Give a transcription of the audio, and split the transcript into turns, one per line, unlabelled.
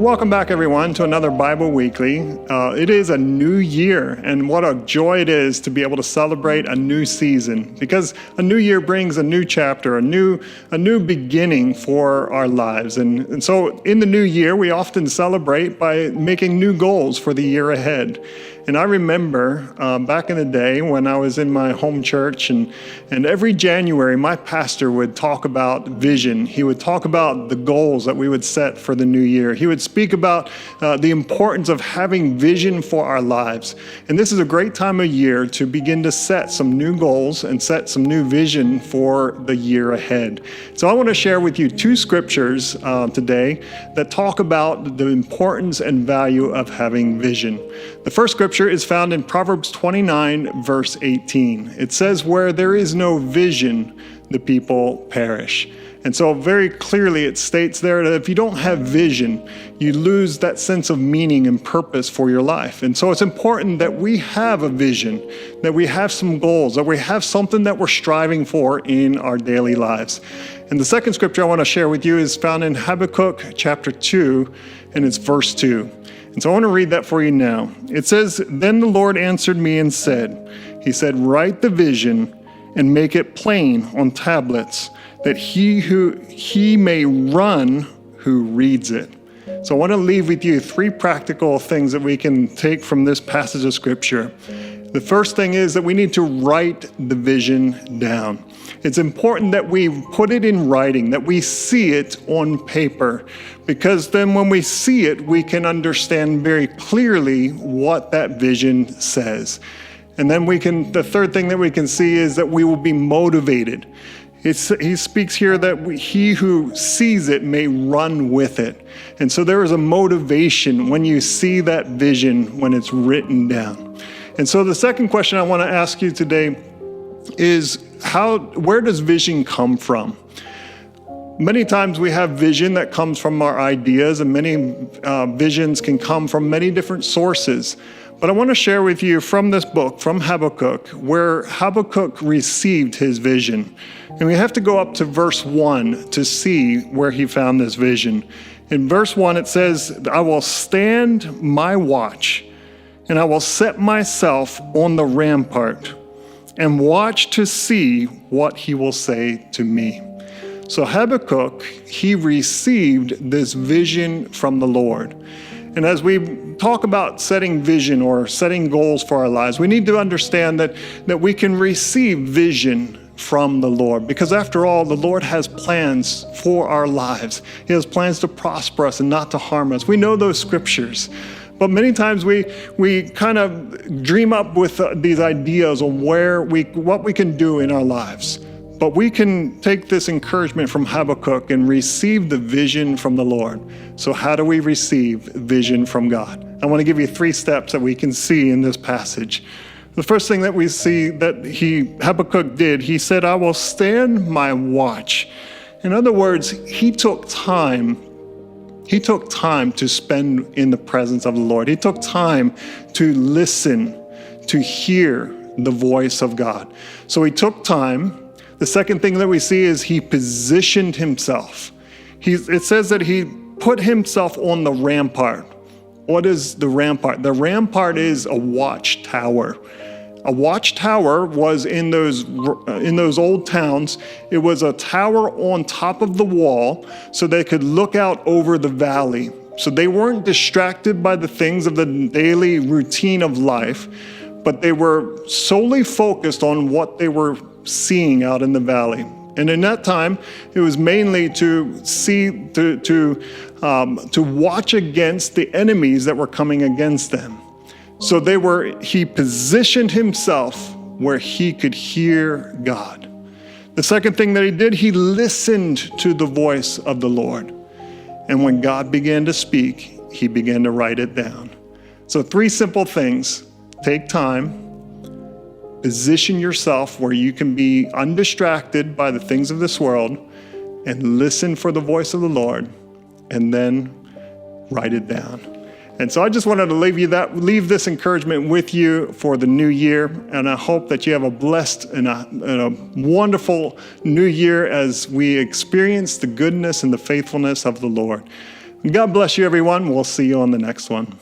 Welcome back, everyone, to another Bible Weekly. It is a new year, and what a joy it is to be able to celebrate a new season, because a new year brings a new chapter, a new beginning for our lives. And so in the new year, we often celebrate by making new goals for the year ahead. And I remember back in the day when I was in my home church, and every January, my pastor would talk about vision. He would talk about the goals that we would set for the new year. He would speak about the importance of having vision for our lives. And this is a great time of year to begin to set some new goals and set some new vision for the year ahead. So I want to share with you two scriptures today that talk about the importance and value of having vision. The first scripture is found in Proverbs 29, verse 18. It says, "Where there is no vision, the people perish." And so very clearly it states there that if you don't have vision, you lose that sense of meaning and purpose for your life. And so it's important that we have a vision, that we have some goals, that we have something that we're striving for in our daily lives. And the second scripture I want to share with you is found in Habakkuk chapter 2, and it's verse 2. And so I want to read that for you now. It says, "Then the Lord answered me and said," He said, "Write the vision and make it plain on tablets, that he may run who reads it." So I want to leave with you three practical things that we can take from this passage of scripture. The first thing is that we need to write the vision down. It's important that we put it in writing, that we see it on paper, because then when we see it, we can understand very clearly what that vision says. And then the third thing that we can see is that we will be motivated. He speaks here that he who sees it may run with it. And so there is a motivation when you see that vision when it's written down. And so the second question I want to ask you today is, where does vision come from? Many times we have vision that comes from our ideas, and many visions can come from many different sources. But I want to share with you from this book, from Habakkuk, where Habakkuk received his vision. And we have to go up to verse 1 to see where he found this vision. In verse 1, it says, "I will stand my watch, and I will set myself on the rampart, and watch to see what he will say to me." So Habakkuk, he received this vision from the Lord. And as we talk about setting vision or setting goals for our lives, we need to understand that we can receive vision from the Lord, because after all, the Lord has plans for our lives. He has plans to prosper us and not to harm us. We know those scriptures. But many times we kind of dream up with these ideas on what we can do in our lives. But we can take this encouragement from Habakkuk and receive the vision from the Lord. So how do we receive vision from God? I want to give you 3 steps that we can see in this passage. The first thing that we see that Habakkuk did, he said, "I will stand my watch." In other words, he took time to spend in the presence of the Lord. He took time to listen, to hear the voice of God. So he took time. The second thing that we see is he positioned himself. It says that he put himself on the rampart. What is the rampart? The rampart is a watchtower. A watchtower was in those old towns. It was a tower on top of the wall so they could look out over the valley. So they weren't distracted by the things of the daily routine of life, but they were solely focused on what they were seeing out in the valley. And in that time, it was mainly to watch against the enemies that were coming against them. So he positioned himself where he could hear God. The second thing that he did, he listened to the voice of the Lord. And when God began to speak, he began to write it down. So 3 simple things. Take time. Position yourself where you can be undistracted by the things of this world, and listen for the voice of the Lord, and then write it down. And so I just wanted to leave this encouragement with you for the new year. And I hope that you have a blessed and a wonderful new year as we experience the goodness and the faithfulness of the Lord. God bless you, everyone. We'll see you on the next one.